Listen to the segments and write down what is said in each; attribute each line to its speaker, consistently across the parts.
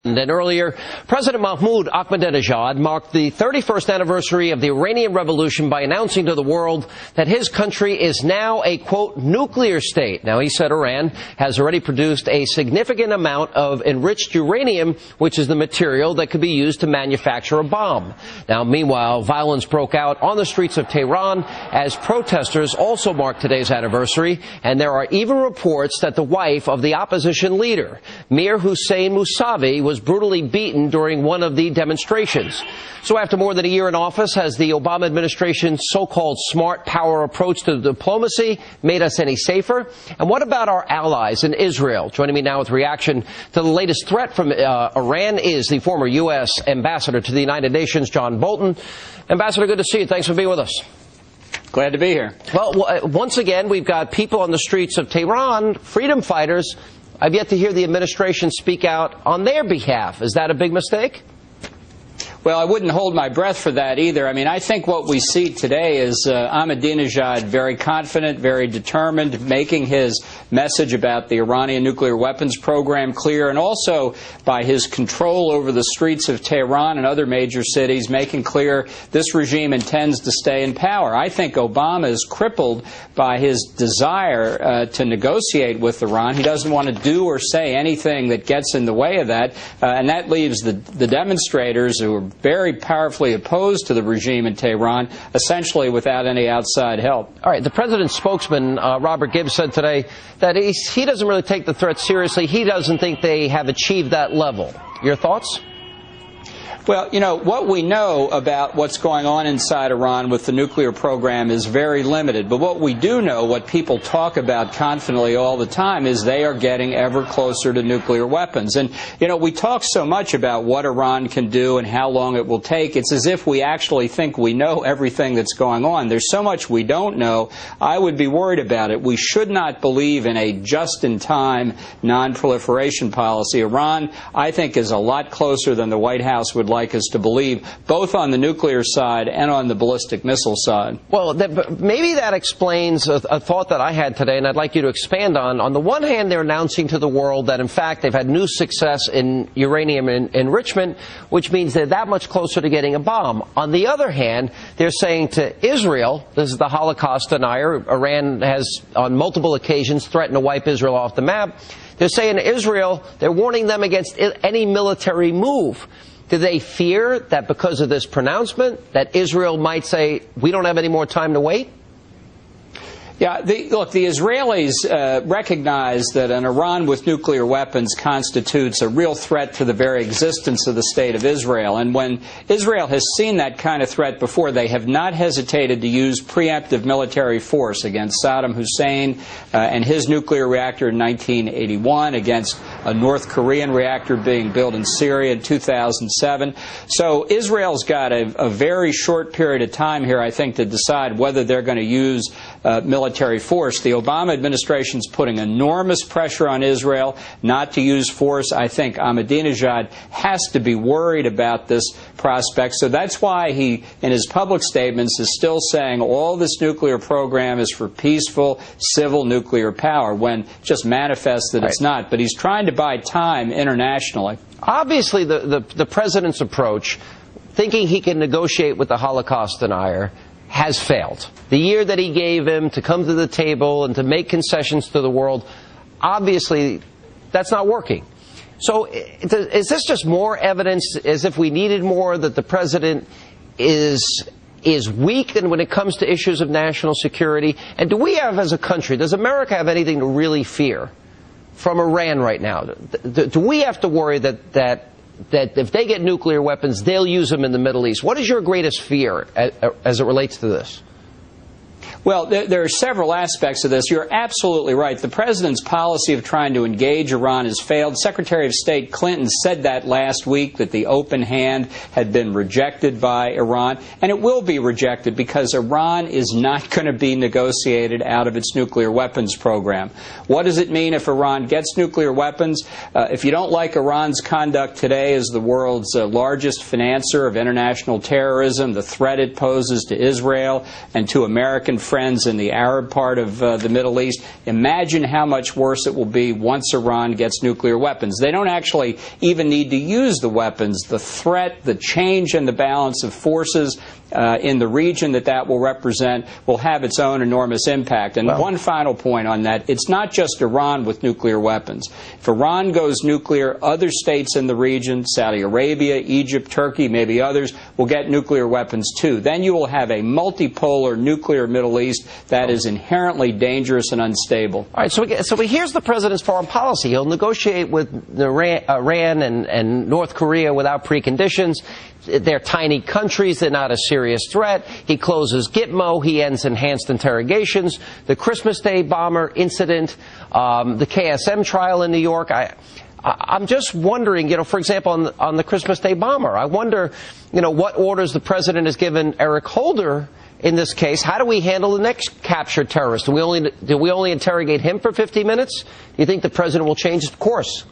Speaker 1: And then earlier, President Mahmoud Ahmadinejad marked the 31st anniversary of the Iranian Revolution by announcing to the world that his country is now a, quote, nuclear state. Now, he said Iran has already produced a significant amount of enriched uranium, which is the material that could be used to manufacture a bomb. Now, meanwhile, violence broke out on the streets of Tehran as protesters also marked today's anniversary, and there are even reports that the wife of the opposition leader, Mir Hussein Mousavi, was brutally beaten during one of the demonstrations. So after more than a year in office, has the Obama administration's so-called smart power approach to diplomacy made us any safer? And what about our allies in Israel? Joining me now with reaction to the latest threat from Iran is the former U.S. ambassador to the United Nations, John Bolton. Ambassador, good to see you. Thanks for being with us.
Speaker 2: Glad to be here.
Speaker 1: Well, once again, we've got people on the streets of Tehran, freedom fighters. I've yet to hear the administration speak out on their behalf. Is that a big mistake?
Speaker 2: Well, I wouldn't hold my breath for that either. I mean, I think what we see today is Ahmadinejad very confident, very determined, making his message about the Iranian nuclear weapons program clear, and also by his control over the streets of Tehran and other major cities, making clear this regime intends to stay in power. I think Obama is crippled by his desire to negotiate with Iran. He doesn't want to do or say anything that gets in the way of that, and that leaves the demonstrators who are very powerfully opposed to the regime in Tehran, essentially without any outside help.
Speaker 1: All right, the president's spokesman, Robert Gibbs, said today that he doesn't really take the threat seriously. He doesn't think they have achieved that level. Your thoughts?
Speaker 2: Well, you know, what we know about what's going on inside Iran with the nuclear program is very limited. But what we do know, what people talk about confidently all the time, is they are getting ever closer to nuclear weapons. And, you know, we talk so much about what Iran can do and how long it will take. It's as if we actually think we know everything that's going on. There's so much we don't know. I would be worried about it. We should not believe in a just-in-time non-proliferation policy. Iran, I think, is a lot closer than the White House would like us to believe, both on the nuclear side and on the ballistic missile side.
Speaker 1: Well, maybe that explains a thought that I had today, and I'd like you to expand on. On the one hand, they're announcing to the world that, in fact, they've had new success in uranium enrichment, which means they're that much closer to getting a bomb. On the other hand, they're saying to Israel, this is the Holocaust denier, Iran has on multiple occasions threatened to wipe Israel off the map. They're saying to Israel, they're warning them against any military move. Do they fear that because of this pronouncement that Israel might say, we don't have any more time to wait?
Speaker 2: Yeah, look, the Israelis recognize that an Iran with nuclear weapons constitutes a real threat to the very existence of the State of Israel. And when Israel has seen that kind of threat before, they have not hesitated to use preemptive military force against Saddam Hussein and his nuclear reactor in 1981, against a North Korean reactor being built in Syria in 2007. So Israel's got a very short period of time here, I think, to decide whether they're going to use military force. The Obama administration is putting enormous pressure on Israel not to use force. I think Ahmadinejad has to be worried about this prospect. So that's why he, in his public statements, is still saying all this nuclear program is for peaceful, civil nuclear power, when it just manifests that it's not. But he's trying to buy time internationally.
Speaker 1: Obviously, the president's approach, thinking he can negotiate with the Holocaust denier, has failed. The year that he gave him to come to the table and to make concessions to the world, obviously, that's not working. So is this just more evidence, as if we needed more, that the president is weak when it comes to issues of national security? And do we have, as a country, does America have anything to really fear from Iran right now? Do we have to worry that if they get nuclear weapons, they'll use them in the Middle East? What is your greatest fear as it relates to this?
Speaker 2: Well, there are several aspects of this. You're absolutely right. The president's policy of trying to engage Iran has failed. Secretary of State Clinton said that last week, that the open hand had been rejected by Iran, and it will be rejected because Iran is not going to be negotiated out of its nuclear weapons program. What does it mean if Iran gets nuclear weapons? If you don't like Iran's conduct today as the world's largest financer of international terrorism, the threat it poses to Israel and to American friends in the Arab part of the Middle East. Imagine how much worse it will be once Iran gets nuclear weapons. They don't actually even need to use the weapons. The threat, the change in the balance of forces in the region that will represent will have its own enormous impact. And one final point on that, it's not just Iran with nuclear weapons. If Iran goes nuclear, other states in the region, Saudi Arabia, Egypt, Turkey, maybe others, will get nuclear weapons too. Then you will have a multipolar nuclear Middle East that is inherently dangerous and unstable.
Speaker 1: All right, so here's the president's foreign policy. He'll negotiate with Iran and North Korea without preconditions. They're tiny countries. They're not a serious threat. He closes Gitmo. He ends enhanced interrogations. The Christmas Day bomber incident, the KSM trial in New York. I'm just wondering, for example, on the Christmas Day bomber, I wonder, what orders the president has given Eric Holder in this case. How do we handle the next captured terrorist? Do we only interrogate him for 50 minutes? Do you think the president will change his course?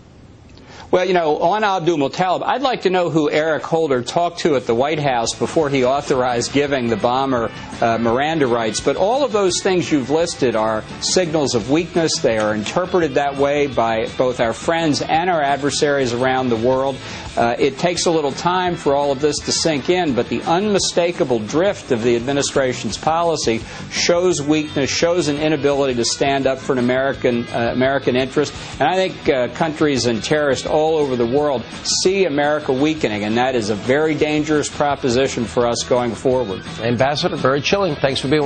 Speaker 2: Well, on Abdul Muttalib, I'd like to know who Eric Holder talked to at the White House before he authorized giving the bomber Miranda rights. But all of those things you've listed are signals of weakness. They are interpreted that way by both our friends and our adversaries around the world. It takes a little time for all of this to sink in, but the unmistakable drift of the administration's policy shows weakness, shows an inability to stand up for an American interest. And I think countries and terrorists all over the world see America weakening, and that is a very dangerous proposition for us going forward.
Speaker 1: Ambassador, very chilling. Thanks for being with us.